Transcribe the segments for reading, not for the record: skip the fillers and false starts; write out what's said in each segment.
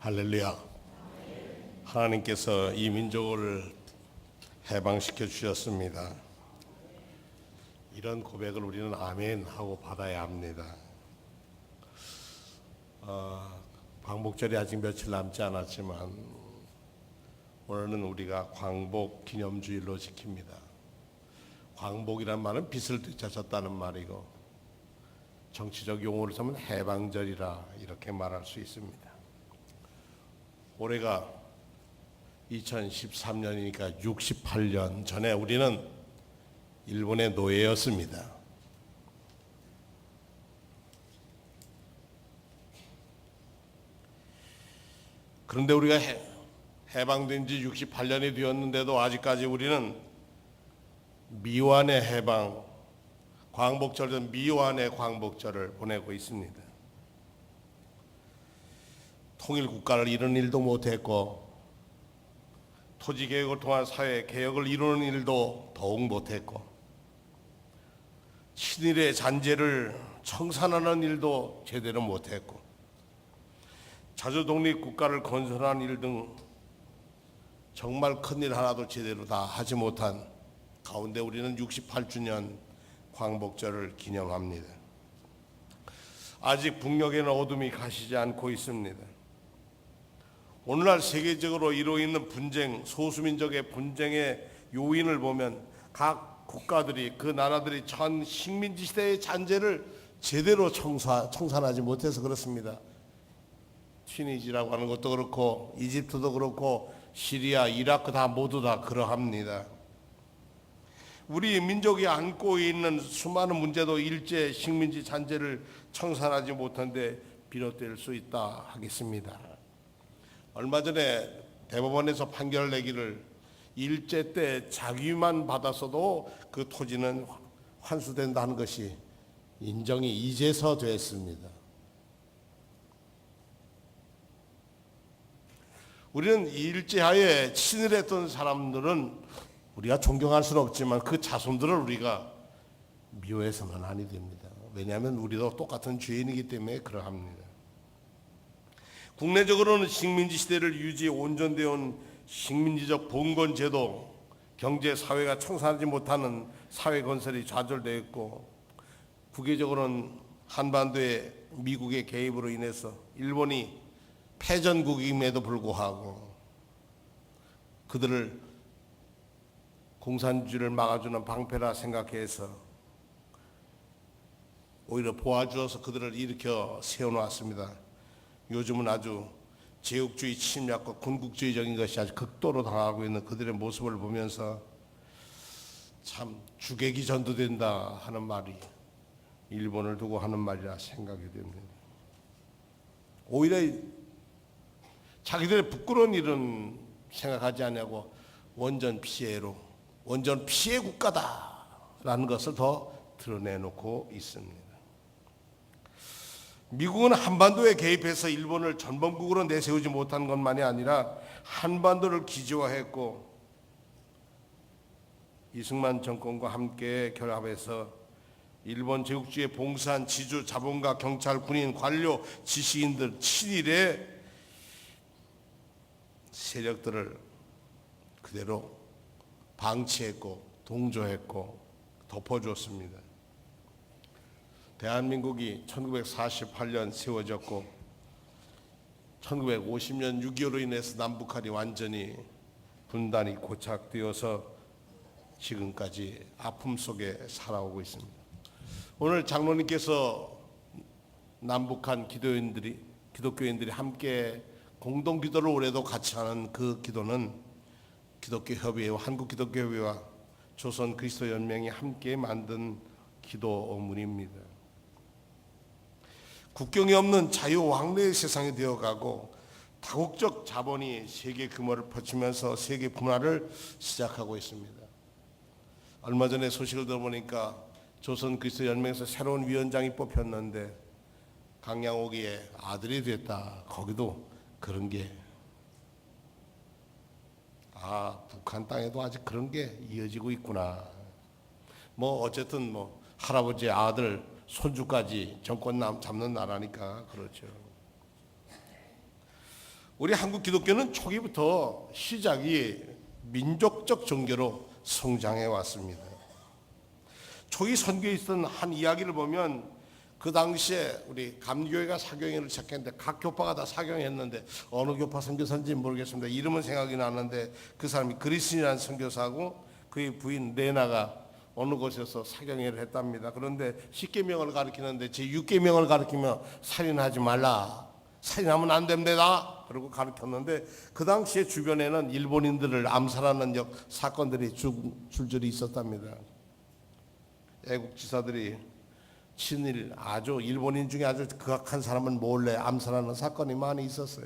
할렐루야. 하나님께서 이 민족을 해방시켜 주셨습니다. 이런 고백을 우리는 아멘 하고 받아야 합니다. 광복절이 아직 며칠 남지 않았지만 오늘은 우리가 광복 기념주일로 지킵니다. 광복이란 말은 빛을 되찾았다는 말이고, 정치적 용어를 쓰면 해방절이라 이렇게 말할 수 있습니다. 올해가 2013년이니까 68년 전에 우리는 일본의 노예였습니다. 그런데 우리가 해방된 지 68년이 되었는데도 아직까지 우리는 미완의 해방, 광복절은 미완의 광복절을 보내고 있습니다. 통일국가를 이루는 일도 못했고, 토지개혁을 통한 사회개혁을 이루는 일도 더욱 못했고, 친일의 잔재를 청산하는 일도 제대로 못했고, 자주독립국가를 건설하는 일 등 정말 큰일 하나도 제대로 다 하지 못한 가운데 우리는 68주년 광복절을 기념합니다. 아직 북녘에는 어둠이 가시지 않고 있습니다. 오늘날 세계적으로 이루어 있는 분쟁, 소수민족의 분쟁의 요인을 보면 각 국가들이, 그 나라들이 전 식민지 시대의 잔재를 제대로 청산하지 못해서 그렇습니다. 튀니지라고 하는 것도 그렇고, 이집트도 그렇고, 시리아, 이라크 다 모두 다 그러합니다. 우리 민족이 안고 있는 수많은 문제도 일제 식민지 잔재를 청산하지 못한 데 비롯될 수 있다 하겠습니다. 얼마 전에 대법원에서 판결을 내기를 일제 때 자기만 받았어도 그 토지는 환수된다는 것이 인정이 이제서 됐습니다. 우리는 일제하에 친일했던 사람들은 우리가 존경할 수는 없지만 그 자손들을 우리가 미워해서는 아니 됩니다. 왜냐하면 우리도 똑같은 죄인이기 때문에 그러합니다. 국내적으로는 식민지 시대를 유지해 온전되어 온 식민지적 봉건제도, 경제, 사회가 청산하지 못하는 사회 건설이 좌절되어 있고, 국외적으로는 한반도의 미국의 개입으로 인해서 일본이 패전국임에도 불구하고 그들을 공산주의를 막아주는 방패라 생각해서 오히려 도와주어서 그들을 일으켜 세워놓았습니다. 요즘은 아주 제국주의 침략과 군국주의적인 것이 아주 극도로 당하고 있는 그들의 모습을 보면서 참 주객이 전도된다 하는 말이 일본을 두고 하는 말이라 생각이 됩니다. 오히려 자기들의 부끄러운 일은 생각하지 않냐고 원전 피해 국가다라는 것을 더 드러내놓고 있습니다. 미국은 한반도에 개입해서 일본을 전범국으로 내세우지 못한 것만이 아니라 한반도를 기지화했고, 이승만 정권과 함께 결합해서 일본 제국주의에 봉사한 지주, 자본가, 경찰, 군인, 관료, 지식인들, 친일의 세력들을 그대로 방치했고 동조했고 덮어줬습니다. 대한민국이 1948년 세워졌고 1950년 6.25로 인해서 남북한이 완전히 분단이 고착되어서 지금까지 아픔 속에 살아오고 있습니다. 오늘 장로님께서 남북한 기독교인들이 함께 공동 기도를 올해도 같이 하는 그 기도는 기독교협의회와 한국기독교협의회와 조선 그리스도연맹이 함께 만든 기도문입니다. 국경이 없는 자유왕래의 세상이 되어가고 다국적 자본이 세계 규모를 펼치면서 세계 분화를 시작하고 있습니다. 얼마 전에 소식을 들어보니까 조선 그리스도연맹에서 새로운 위원장이 뽑혔는데 강양옥이의 아들이 됐다. 거기도 그런 게, 북한 땅에도 아직 그런 게 이어지고 있구나. 어쨌든 할아버지의 아들, 손주까지 정권 잡는 나라니까 그렇죠. 우리 한국 기독교는 초기부터 시작이 민족적 종교로 성장해 왔습니다. 초기 선교에 있던 한 이야기를 보면 그 당시에 우리 감교회가 사경회를 시작했는데 각 교파가 다 사경했는데 어느 교파 선교사인지 모르겠습니다. 이름은 생각이 나는데 그 사람이 그리스인이라는 선교사하고 그의 부인 레나가 어느 곳에서 사경회를 했답니다. 그런데 10계명을 가르치는데 제6계명을 가르치며 살인하지 말라. 살인하면 안 됩니다. 그러고 가르쳤는데 그 당시에 주변에는 일본인들을 암살하는 사건들이 줄줄이 있었답니다. 애국지사들이 친일 아주 일본인 중에 아주 극악한 사람은 몰래 암살하는 사건이 많이 있었어요.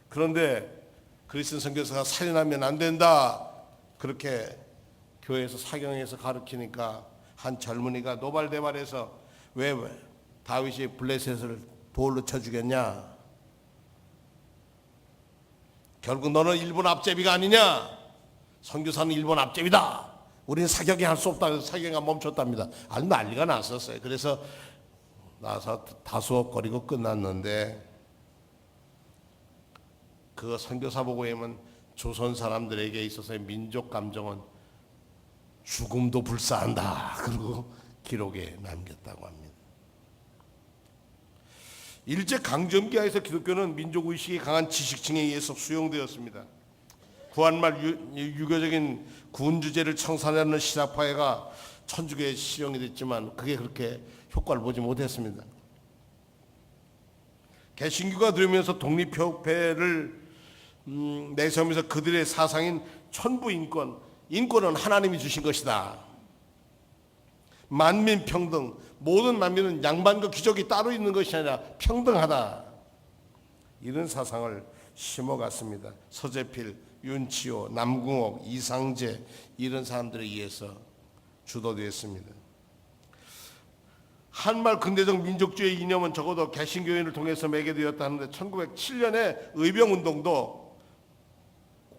그런데 그리스도 선교사가 살인하면 안 된다 그렇게 교회에서 사경에서 가르치니까 한 젊은이가 노발대발해서 왜 다윗이 블레셋을 돌로 쳐 죽였냐, 결국 너는 일본 앞제비가 아니냐, 선교사는 일본 앞제비다, 우리는 사경에 할 수 없다. 그래서 사경가 멈췄답니다. 아주 난리가 났었어요. 그래서 나서 다수업거리고 끝났는데 그 선교사 보고에는 조선 사람들에게 있어서의 민족 감정은 죽음도 불사한다. 그리고 기록에 남겼다고 합니다. 일제 강점기하에서 기독교는 민족의식이 강한 지식층에 의해서 수용되었습니다. 구한말 유교적인 군주제를 청산하는 신학파회가 천주교에 실용이 됐지만 그게 그렇게 효과를 보지 못했습니다. 개신교가 들어오면서 독립협회를 내세우면서 그들의 사상인 천부인권, 인권은 하나님이 주신 것이다. 만민평등, 모든 만민은 양반과 귀족이 따로 있는 것이 아니라 평등하다. 이런 사상을 심어갔습니다. 서재필, 윤치호, 남궁옥, 이상재 이런 사람들에 의해서 주도되었습니다. 한말 근대적 민족주의 이념은 적어도 개신교인을 통해서 매개되었다는데 1907년에 의병운동도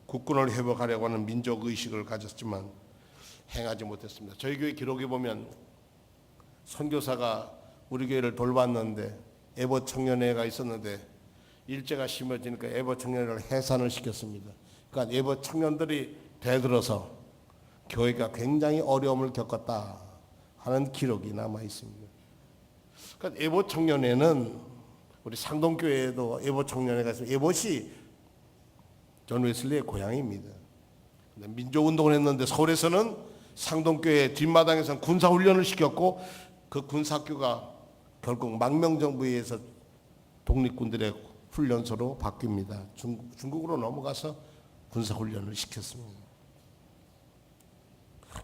국군을 회복하려고 하는 민족의식을 가졌지만 행하지 못했습니다. 저희 교회 기록에 보면 선교사가 우리 교회를 돌봤는데 애버 청년회가 있었는데 일제가 심해지니까 애버 청년회를 해산을 시켰습니다. 그러니까 애버 청년들이 대들어서 교회가 굉장히 어려움을 겪었다 하는 기록이 남아 있습니다. 그러니까 애버 청년회는 우리 상동교회에도 애버 청년회가 있어요. 애버시 존 웨슬리의 고향입니다. 민족운동을 했는데 서울에서는 상동교회 뒷마당에서는 군사훈련을 시켰고 그 군사학교가 결국 망명정부에 의해서 독립군들의 훈련소로 바뀝니다. 중국으로 넘어가서 군사훈련을 시켰습니다.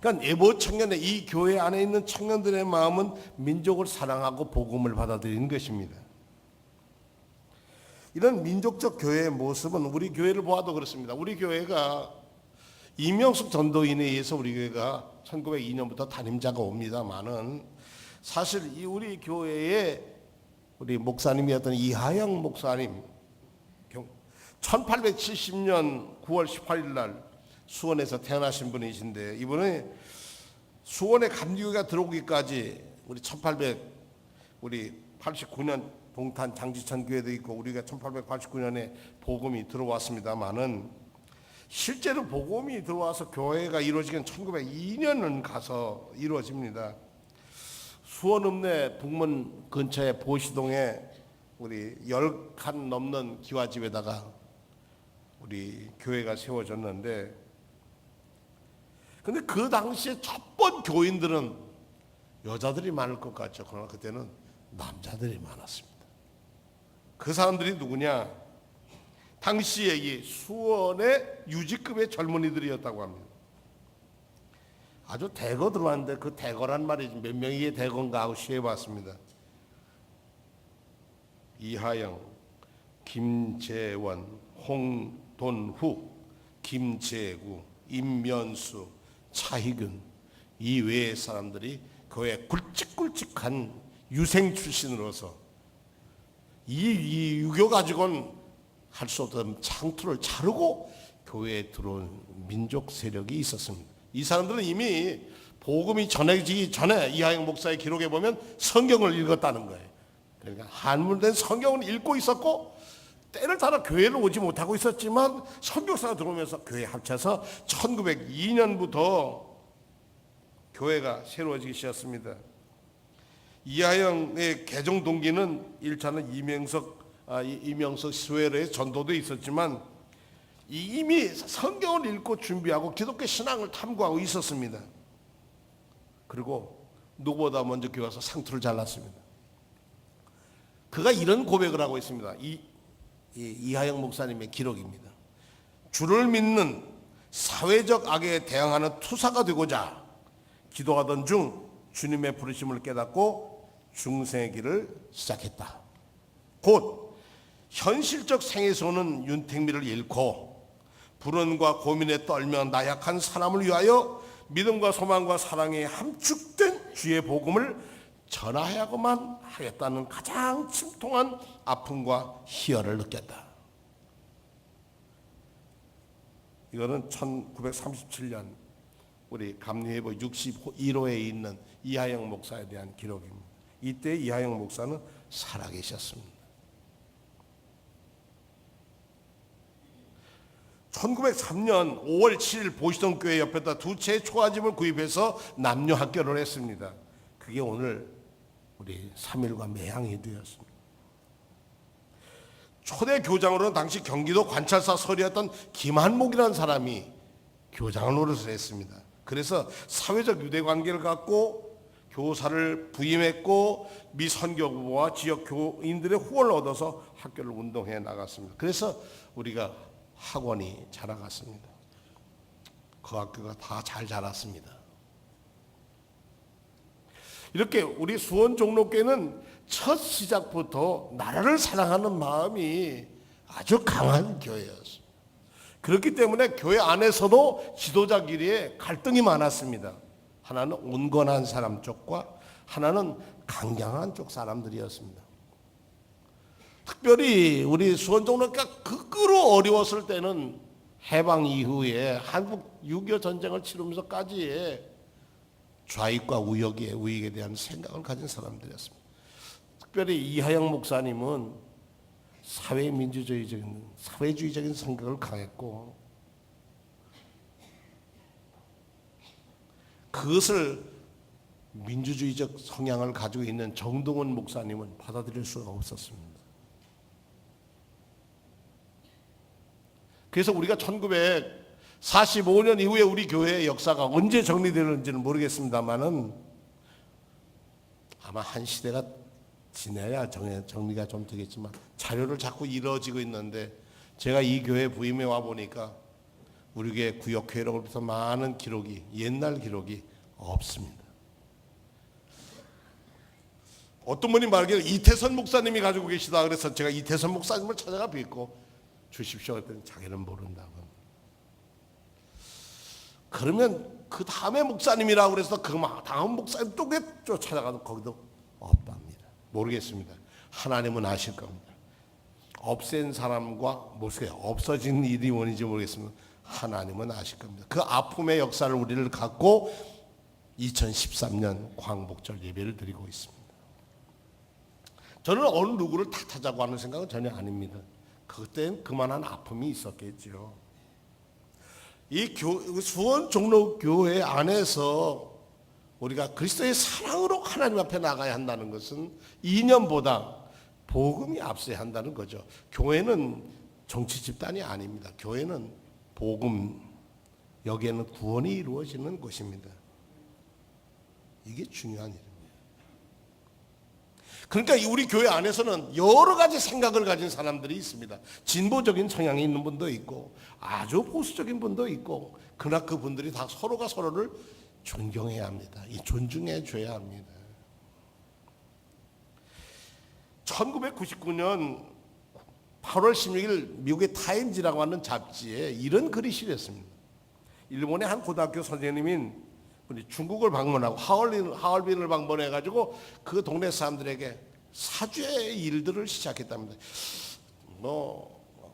그러니까 예보 청년의 이 교회 안에 있는 청년들의 마음은 민족을 사랑하고 복음을 받아들이는 것입니다. 이런 민족적 교회의 모습은 우리 교회를 보아도 그렇습니다. 우리 교회가 이명숙 전도인에 의해서 우리 교회가 1902년부터 담임자가 옵니다만은 사실 이 우리 교회의 우리 목사님이었던 이하영 목사님 1870년 9월 18일 날 수원에서 태어나신 분이신데 이분은 수원에 감리교가 들어오기까지 우리 1889년 동탄 장지천 교회도 있고 우리가 1889년에 복음이 들어왔습니다만은 실제로 복음이 들어와서 교회가 이루어지긴 1902년은 가서 이루어집니다. 수원 읍내 북문 근처에 보시동에 우리 10칸 넘는 기와집에다가 우리 교회가 세워졌는데 근데 그 당시에 첫 번 교인들은 여자들이 많을 것 같죠. 그러나 그때는 남자들이 많았습니다. 그 사람들이 누구냐? 당시에 이 수원의 유지급의 젊은이들이었다고 합니다. 아주 대거 들어왔는데 그 대거란 말이 몇 명이 대거인가 하고 시해봤습니다. 이하영, 김재원, 홍돈후, 김재구, 임면수, 차희균 이 외의 사람들이 교회 굵직굵직한 유생 출신으로서 이 유교 가지고는 할 수 없던 창투를 자르고 교회에 들어온 민족 세력이 있었습니다. 이 사람들은 이미 복음이 전해지기 전에 이하영 목사의 기록에 보면 성경을 읽었다는 거예요. 그러니까 한문된 성경을 읽고 있었고 때를 따라 교회를 오지 못하고 있었지만 선교사가 들어오면서 교회 합쳐서 1902년부터 교회가 새로워지기 시작했습니다. 이하영의 개종 동기는 1차는 이명석 스웨르의 전도도 있었지만 이미 성경을 읽고 준비하고 기독교 신앙을 탐구하고 있었습니다. 그리고 누구보다 먼저 교회 와서 상투를 잘랐습니다. 그가 이런 고백을 하고 있습니다. 이하영 목사님의 기록입니다. 주를 믿는 사회적 악에 대항하는 투사가 되고자 기도하던 중 주님의 부르심을 깨닫고 중생의 길을 시작했다. 곧 현실적 생에서 오는 윤택미를 잃고 불안과 고민에 떨며 나약한 사람을 위하여 믿음과 소망과 사랑에 함축된 주의 복음을 전하야고만 하겠다는 가장 침통한 아픔과 희열을 느꼈다. 이거는 1937년 우리 감리회보 61호에 있는 이하영 목사에 대한 기록입니다. 이때 이하영 목사는 살아계셨습니다. 1903년 5월 7일 보시던 교회 옆에다 두 채의 초가집을 구입해서 남녀 학교를 했습니다. 그게 오늘 우리 3일과 매향이 되었습니다. 초대 교장으로는 당시 경기도 관찰사 서리였던 김한목이라는 사람이 교장을 노릇을 했습니다. 그래서 사회적 유대관계를 갖고 교사를 부임했고 미선교부와 지역 교인들의 후원을 얻어서 학교를 운동해 나갔습니다. 그래서 우리가 학원이 자라갔습니다. 그 학교가 다 잘 자랐습니다. 이렇게 우리 수원 종로교회는 첫 시작부터 나라를 사랑하는 마음이 아주 강한 교회였습니다. 그렇기 때문에 교회 안에서도 지도자끼리의 갈등이 많았습니다. 하나는 온건한 사람 쪽과 하나는 강경한 쪽 사람들이었습니다. 특별히 우리 수원종로교회가 극으로 어려웠을 때는 해방 이후에 한국 6.25 전쟁을 치르면서까지의 좌익과 우익에 대한 생각을 가진 사람들이었습니다. 특별히 이하영 목사님은 사회주의적인 생각을 강했고 그것을 민주주의적 성향을 가지고 있는 정동원 목사님은 받아들일 수가 없었습니다. 그래서 우리가 1945년 이후에 우리 교회의 역사가 언제 정리되는지는 모르겠습니다만은 아마 한 시대가 지내야 정리가 좀 되겠지만 자료를 자꾸 이뤄지고 있는데 제가 이 교회 부임해 와 보니까 우리 교회 구역회로부터 많은 기록이 옛날 기록이 없습니다. 어떤 분이 말하기를 이태선 목사님이 가지고 계시다 그래서 제가 이태선 목사님을 찾아가 뵙고 주십시오 그랬더니 자기는 모른다고. 그러면 그 다음에 목사님이라고 그래서 그 다음 목사님 또 쫓아가도 거기도 없답니다. 모르겠습니다. 하나님은 아실 겁니다. 없앤 사람과 없어진 일이 원인지 모르겠습니다. 하나님은 아실 겁니다. 그 아픔의 역사를 우리를 갖고 2013년 광복절 예배를 드리고 있습니다. 저는 어느 누구를 탓하자고 하는 생각은 전혀 아닙니다. 그때는 그만한 아픔이 있었겠죠. 이 수원 종로교회 안에서 우리가 그리스도의 사랑으로 하나님 앞에 나가야 한다는 것은 이념보다 복음이 앞서야 한다는 거죠. 교회는 정치 집단이 아닙니다. 교회는 복음, 여기에는 구원이 이루어지는 곳입니다. 이게 중요한 일입니다. 그러니까 우리 교회 안에서는 여러 가지 생각을 가진 사람들이 있습니다. 진보적인 성향이 있는 분도 있고 아주 보수적인 분도 있고 그러나 그분들이 다 서로가 서로를 존경해야 합니다. 존중해 줘야 합니다. 1999년 8월 16일 미국의 타임즈라고 하는 잡지에 이런 글이 실렸습니다. 일본의 한 고등학교 선생님인 중국을 방문하고 하얼빈을 방문해가지고 그 동네 사람들에게 사죄의 일들을 시작했답니다.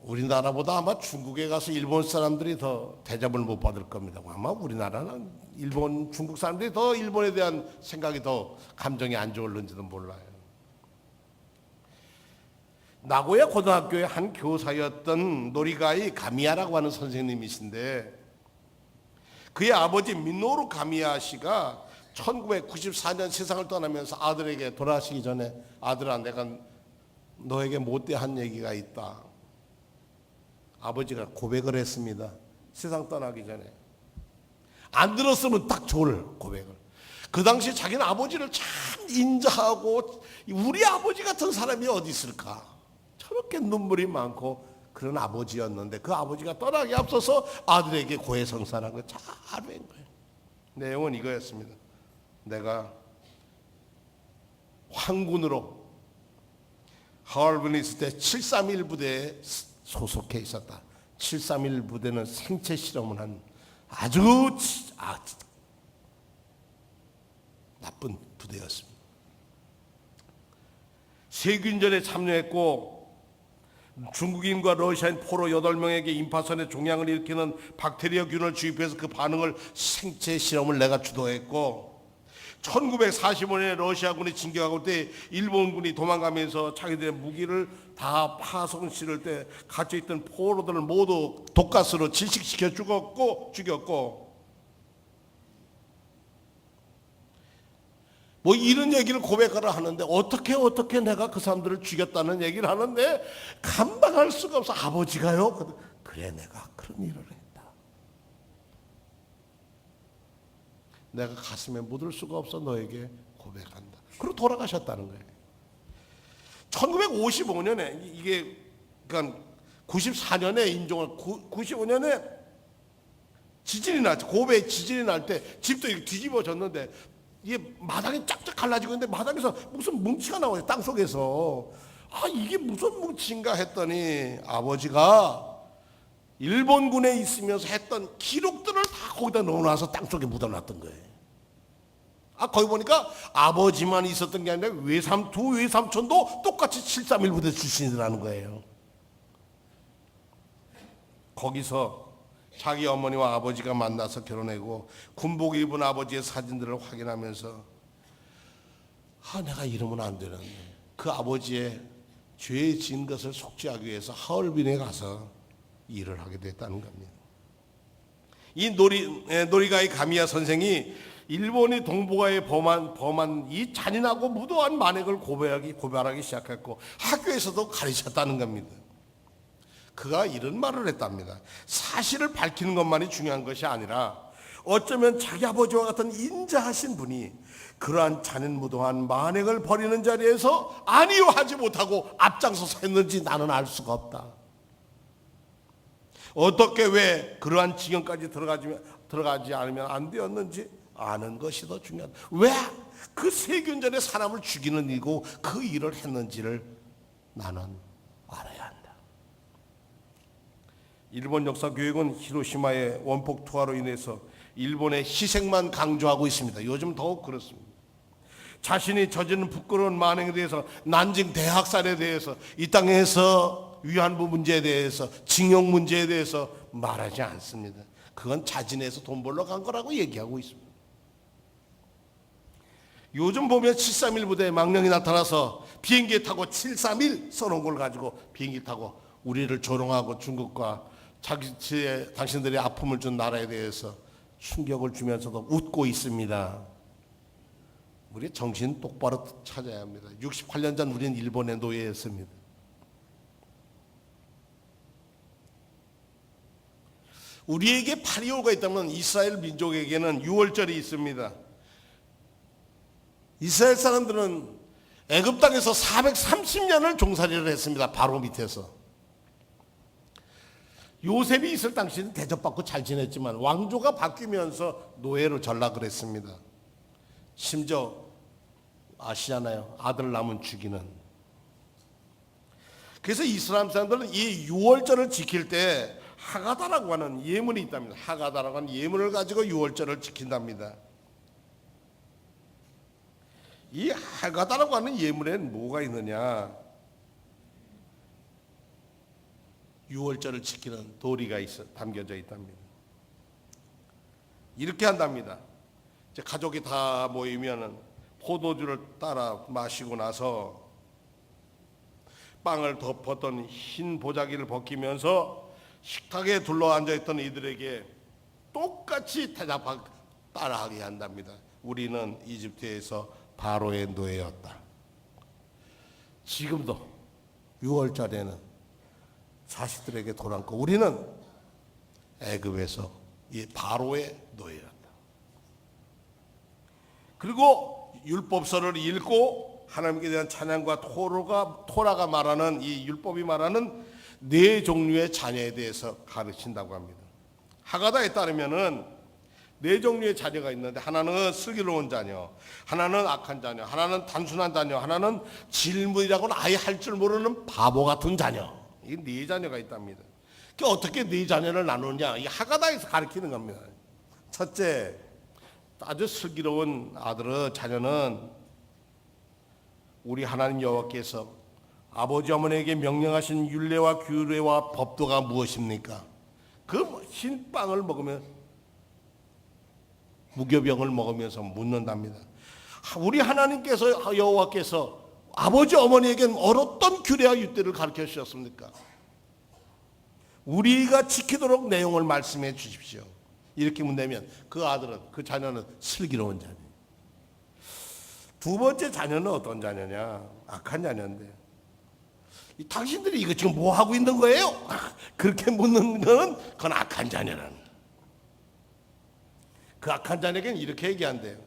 우리나라보다 아마 중국에 가서 일본 사람들이 더 대접을 못 받을 겁니다. 아마 우리나라는 중국 사람들이 더 일본에 대한 생각이 더 감정이 안 좋을는지도 몰라요. 나고야 고등학교의 한 교사였던 노리가이 가미야라고 하는 선생님이신데, 그의 아버지 미노루 가미야 씨가 1994년 세상을 떠나면서 아들에게, 돌아가시기 전에, 아들아, 내가 너에게 못대한 얘기가 있다. 아버지가 고백을 했습니다. 세상 떠나기 전에. 안 들었으면 딱 좋을 고백을. 그 당시 자기는 아버지를 참 인자하고, 우리 아버지 같은 사람이 어디 있을까, 저렇게 눈물이 많고 그런 아버지였는데, 그 아버지가 떠나기 앞서서 아들에게 고해성사한 거 잘 된 거예요. 내용은 이거였습니다. 내가 황군으로 하얼빈에 있을 때 731 부대에 소속해 있었다. 731 부대는 생체 실험을 한 아주 나쁜 부대였습니다. 세균전에 참여했고, 중국인과 러시아인 포로 8명에게 임파선의 종양을 일으키는 박테리아균을 주입해서 그 반응을 생체 실험을 내가 주도했고, 1945년에 러시아군이 진격하고 때 일본군이 도망가면서 자기들의 무기를 다 파손 실을 때 갇혀있던 포로들을 모두 독가스로 질식시켜 죽였고, 뭐 이런 얘기를 고백하라 하는데, 어떻게 내가 그 사람들을 죽였다는 얘기를 하는데 감당할 수가 없어. 아버지가요? 그래, 내가 그런 일을 했다. 내가 가슴에 묻을 수가 없어 너에게 고백한다. 그리고 돌아가셨다는 거예요. 1955년에 이게, 그러니까 94년에 인종을, 95년에 지진이 났죠. 고베 지진이 날 때 집도 이렇게 뒤집어졌는데, 이게 마당이 쫙쫙 갈라지고 있는데 마당에서 무슨 뭉치가 나와요, 땅 속에서. 아, 이게 무슨 뭉치인가 했더니 아버지가 일본군에 있으면서 했던 기록들을 다 거기다 넣어놔서 땅 속에 묻어놨던 거예요. 아, 거기 보니까 아버지만 있었던 게 아니라 두 외삼촌도 똑같이 731 부대 출신이라는 거예요. 거기서 자기 어머니와 아버지가 만나서 결혼하고 군복 입은 아버지의 사진들을 확인하면서, 아, 내가 이러면 안 되는데, 그 아버지의 죄 지은 것을 속죄하기 위해서 하얼빈에 가서 일을 하게 됐다는 겁니다. 이 노리가이 가미야 선생이 일본이 동북아에 범한 이 잔인하고 무도한 만행을 고발하기 시작했고, 학교에서도 가르쳤다는 겁니다. 그가 이런 말을 했답니다. 사실을 밝히는 것만이 중요한 것이 아니라, 어쩌면 자기 아버지와 같은 인자하신 분이 그러한 잔인무도한 만행을 벌이는 자리에서 아니요 하지 못하고 앞장서서 했는지 나는 알 수가 없다. 어떻게, 왜 그러한 지경까지 들어가지 않으면 안 되었는지 아는 것이 더 중요하다. 왜 그 세균전에 사람을 죽이는 일이고 그 일을 했는지를 나는 알아야 한다. 일본 역사교육은 히로시마의 원폭 투하로 인해서 일본의 희생만 강조하고 있습니다. 요즘 더욱 그렇습니다. 자신이 저지른 부끄러운 만행에 대해서, 난징 대학살에 대해서, 이 땅에서 위안부 문제에 대해서, 징용 문제에 대해서 말하지 않습니다. 그건 자진해서 돈 벌러 간 거라고 얘기하고 있습니다. 요즘 보면 731 부대에 망령이 나타나서 비행기에 타고 731 써놓은 걸 가지고 비행기 타고 우리를 조롱하고, 중국과 당신들의 아픔을 준 나라에 대해서 충격을 주면서도 웃고 있습니다. 우리 정신 똑바로 찾아야 합니다. 68년 전 우리는 일본의 노예였습니다. 우리에게 8.25가 있다면 이스라엘 민족에게는 6월절이 있습니다. 이스라엘 사람들은 애굽 땅에서 430년을 종살이를 했습니다. 바로 밑에서. 요셉이 있을 당시는 대접받고 잘 지냈지만 왕조가 바뀌면서 노예로 전락을 했습니다. 심지어 아시잖아요, 아들 낳으면 죽이는. 그래서 이슬람 사람들은 이 6월절을 지킬 때 하가다라고 하는 예문이 있답니다. 하가다라고 하는 예문을 가지고 6월절을 지킨답니다. 이 하가다라고 하는 예문에는 뭐가 있느냐? 6월절을 지키는 도리가 담겨져 있답니다. 이렇게 한답니다. 이제 가족이 다 모이면은 포도주를 따라 마시고 나서 식빵을 덮었던 흰 보자기를 벗기면서 식탁에 둘러앉아 있던 이들에게 똑같이 따라하게 한답니다. 우리는 이집트에서 바로의 노예였다. 지금도 6월절에는 자식들에게 돌아앉고 우리는 애굽에서 이 바로의 노예였다. 그리고 율법서를 읽고 하나님께 대한 찬양과 토라가 말하는 이 율법이 말하는 네 종류의 자녀에 대해서 가르친다고 합니다. 하가다에 따르면은 네 종류의 자녀가 있는데 하나는 슬기로운 자녀, 하나는 악한 자녀, 하나는 단순한 자녀, 하나는 질문이라고는 아예 할 줄 모르는 바보 같은 자녀. 이 네 자녀가 있답니다. 어떻게 네 자녀를 나누느냐? 이 하가다에서 가르치는 겁니다. 첫째, 아주 슬기로운 아들은 자녀는 우리 하나님 여호와께서 아버지 어머니에게 명령하신 율례와 규례와 법도가 무엇입니까? 그 흰 빵을 먹으면 무교병을 먹으면서 묻는답니다. 우리 하나님께서 여호와께서 아버지 어머니에게는 어떤 규례와 율례를 가르쳐 주셨습니까? 우리가 지키도록 내용을 말씀해 주십시오. 이렇게 묻다면 그 아들은, 그 자녀는 슬기로운 자녀. 두 번째 자녀는 어떤 자녀냐? 악한 자녀인데, 당신들이 이거 지금 뭐 하고 있는 거예요? 그렇게 묻는 건 그건 악한 자녀라는. 그 악한 자녀에게는 이렇게 얘기한대요.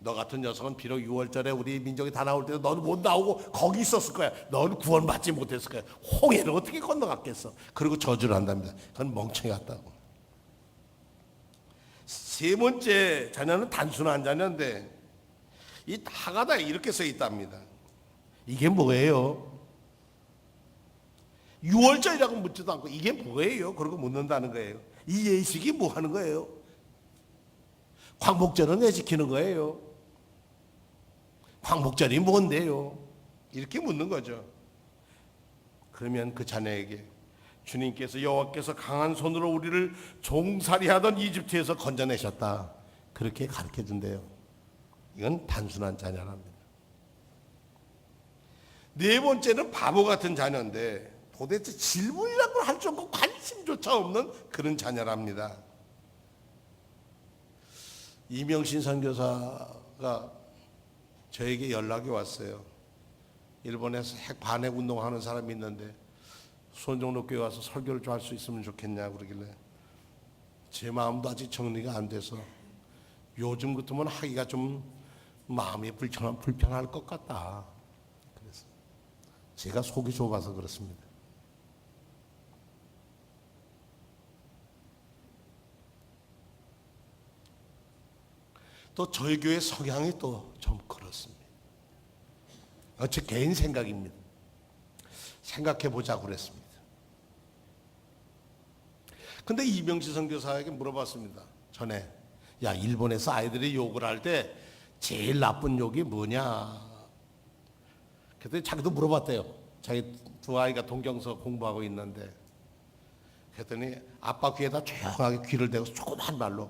너 같은 녀석은 비록 6월절에 우리 민족이 다 나올 때도 너는 못 나오고 거기 있었을 거야. 너는 구원받지 못했을 거야. 홍해를 어떻게 건너갔겠어? 그리고 저주를 한답니다. 그건 멍청이 같다고. 세 번째 자녀는 단순한 자녀인데 이 하가다에 이렇게 써 있답니다. 이게 뭐예요? 6월절이라고 묻지도 않고 이게 뭐예요? 그러고 묻는다는 거예요. 이 예식이 뭐 하는 거예요? 광복절은 왜 지키는 거예요? 광복절이 뭔데요? 이렇게 묻는 거죠. 그러면 그 자녀에게 주님께서 여호와께서 강한 손으로 우리를 종살이하던 이집트에서 건져내셨다. 그렇게 가르쳐 준대요. 이건 단순한 자녀랍니다. 네 번째는 바보 같은 자녀인데 도대체 질문이라고 할 수 없고 관심조차 없는 그런 자녀랍니다. 이명신 선교사가 저에게 연락이 왔어요. 일본에서 핵 반핵 운동하는 사람이 있는데 수원종로교회 와서 설교를 좀 할 수 있으면 좋겠냐 그러길래 제 마음도 아직 정리가 안 돼서 요즘 같으면 하기가 좀 마음이 불편할 것 같다. 그래서 제가 속이 좁아서 그렇습니다. 또 저희 교회 성향이 또 좀 그렇습니다. 제 개인 생각입니다. 생각해 보자고 그랬습니다. 근데 이명시 선교사에게 물어봤습니다. 전에 야 일본에서 아이들이 욕을 할 때 제일 나쁜 욕이 뭐냐? 그랬더니 자기도 물어봤대요. 자기 두 아이가 동경서 공부하고 있는데 그랬더니 아빠 귀에다 조용하게 귀를 대고 조그만 말로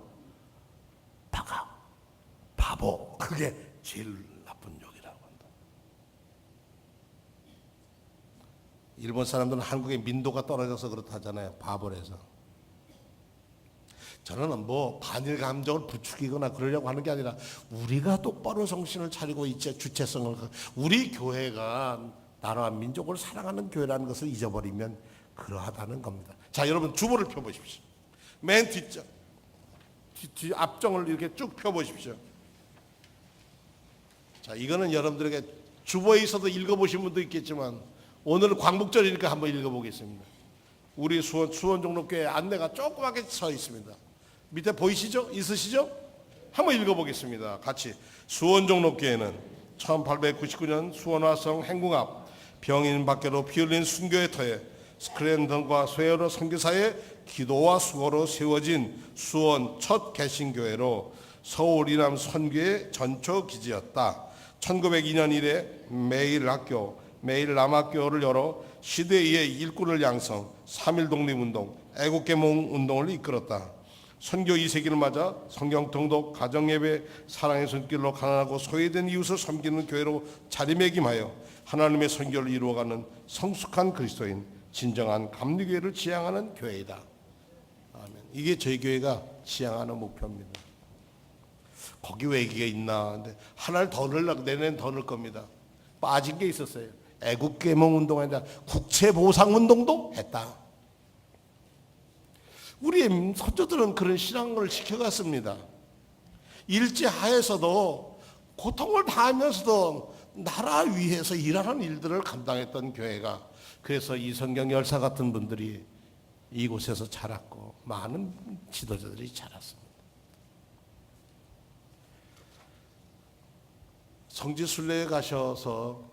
바가 바보 그게 제일 나쁜 욕이라고 한다. 일본 사람들은 한국의 민도가 떨어져서 그렇다잖아요. 바보래서. 저는 뭐 반일 감정을 부추기거나 그러려고 하는 게 아니라 우리가 똑바로 정신을 차리고 있지 주체성을 우리 교회가 나라와 민족을 사랑하는 교회라는 것을 잊어버리면 그러하다는 겁니다. 자 여러분 주보를 펴보십시오. 맨 뒷장 뒤 앞정을 이렇게 쭉 펴보십시오. 자 이거는 여러분들에게 주보에 있어도 읽어보신 분도 있겠지만 오늘은 광복절이니까 한번 읽어보겠습니다. 우리 수원종로교회 안내가 조그맣게 서 있습니다. 밑에 보이시죠? 있으시죠? 한번 읽어보겠습니다. 같이. 수원종로교회는 1899년 수원화성 행궁 앞 병인 밖으로 피흘린 순교의 터에 스크랜던과 쇠어러 선교사의 기도와 수고로 세워진 수원 첫 개신교회로 서울 이남 선교의 전초 기지였다. 1902년 이래 매일학교, 매일남학교를 열어 시대의 일꾼을 양성, 3.1 독립운동, 애국개몽 운동을 이끌었다. 선교 2세기를 맞아 성경통독, 가정예배, 사랑의 손길로 가난하고 소외된 이웃을 섬기는 교회로 자리매김하여 하나님의 선교를 이루어가는 성숙한 그리스도인, 진정한 감리교회를 지향하는 교회이다. 아멘. 이게 저희 교회가 지향하는 목표입니다. 거기 왜 이게 있나? 근데 하나를 더 넣으려고, 내년엔 더 넣을 겁니다. 빠진 게 있었어요. 애국계몽운동에 국채보상운동도 했다. 우리의 선조들은 그런 신앙을 지켜갔습니다. 일제하에서도 고통을 당하면서도 나라 위해서 일하는 일들을 감당했던 교회가, 그래서 이성경 열사 같은 분들이 이곳에서 자랐고 많은 지도자들이 자랐습니다. 성지순례에 가셔서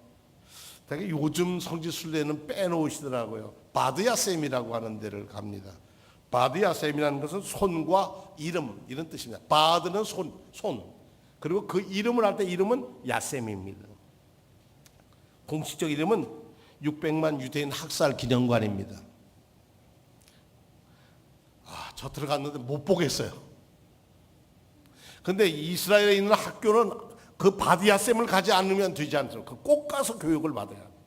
되게 요즘 성지순례는 빼놓으시더라고요. 바드야셈이라고 하는 데를 갑니다. 바드야셈이라는 것은 손과 이름, 이런 뜻입니다. 바드는 손. 그리고 그 이름을 할 때 이름은 야셈입니다. 공식적 이름은 600만 유대인 학살 기념관입니다. 저 들어갔는데 못 보겠어요. 근데 이스라엘에 있는 학교는 그 바드야셈을 가지 않으면 되지 않습니까? 꼭 가서 교육을 받아야 합니다.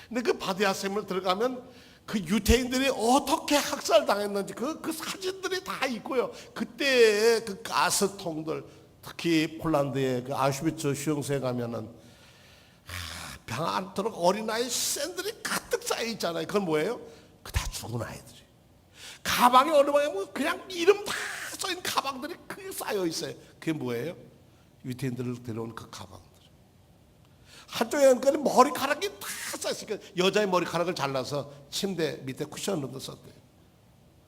근데 그 바드야셈을 들어가면 그 유대인들이 어떻게 학살당했는지 그 사진들이 다 있고요. 그때의 그 가스통들, 특히 폴란드의 그 아슈비츠 수용소에 가면은 방 안으로 어린아이 샌들이 가득 쌓여 있잖아요. 그건 뭐예요? 그 다 죽은 아이들이. 가방에 어느 방에 뭐 그냥 이름 다 써있는 가방들이 크게 쌓여 있어요. 그게 뭐예요? 유대인들을 데려온 그 가방들. 한쪽에는 머리카락이 다 쌓였으니까 여자의 머리카락을 잘라서 침대 밑에 쿠션으로 썼대요.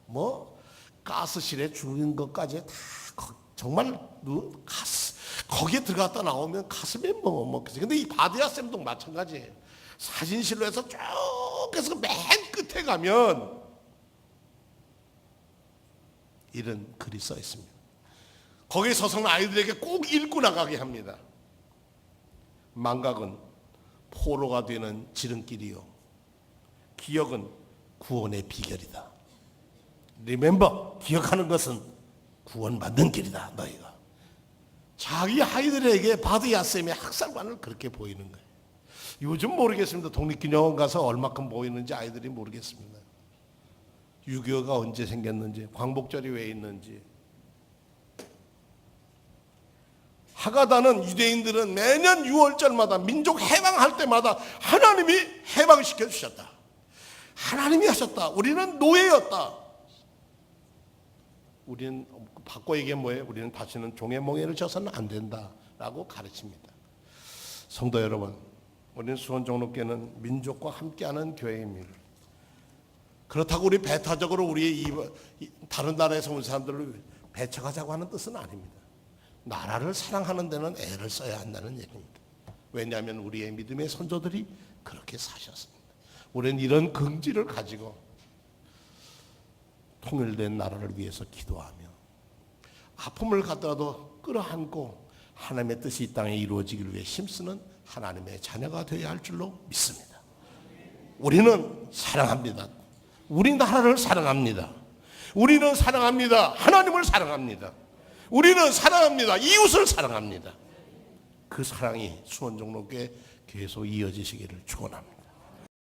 뭐 가스실에 죽은 것까지 다 정말 거기에 들어갔다 나오면 가슴이 먹먹먹지. 근데 이 바드야셈도 마찬가지예요. 사진실로 해서 쭉 해서 맨 끝에 가면 이런 글이 써 있습니다. 거기에 서서는 아이들에게 꼭 읽고 나가게 합니다. 망각은 포로가 되는 지름길이요, 기억은 구원의 비결이다. Remember, 기억하는 것은 구원받는 길이다. 너희가 자기 아이들에게 바드야셈의 학살관을 그렇게 보이는 거예요. 요즘 모르겠습니다. 독립기념원 가서 얼마큼 보이는지 아이들이 모르겠습니다. 6.25가 언제 생겼는지, 광복절이 왜 있는지. 하가다는 유대인들은 매년 6월절마다 민족 해방할 때마다 하나님이 해방시켜 주셨다. 하나님이 하셨다. 우리는 노예였다. 우리는 바꿔 얘기하면 뭐예요? 우리는 다시는 종의 멍에를 져서는 안 된다라고 가르칩니다. 성도 여러분, 우리는 수원종로교회는 민족과 함께하는 교회입니다. 그렇다고 우리 배타적으로 우리 다른 나라에서 온 사람들을 배척하자고 하는 뜻은 아닙니다. 나라를 사랑하는 데는 애를 써야 한다는 얘기입니다. 왜냐하면 우리의 믿음의 선조들이 그렇게 사셨습니다. 우리는 이런 긍지를 가지고 통일된 나라를 위해서 기도하며 아픔을 갖다도 끌어안고 하나님의 뜻이 이 땅에 이루어지기를 위해 힘쓰는 하나님의 자녀가 되어야 할 줄로 믿습니다. 우리는 사랑합니다. 우리나라를 사랑합니다. 우리는 사랑합니다. 하나님을 사랑합니다. 우리는 사랑합니다. 이웃을 사랑합니다. 그 사랑이 수원종로교회 계속 이어지시기를 축원합니다.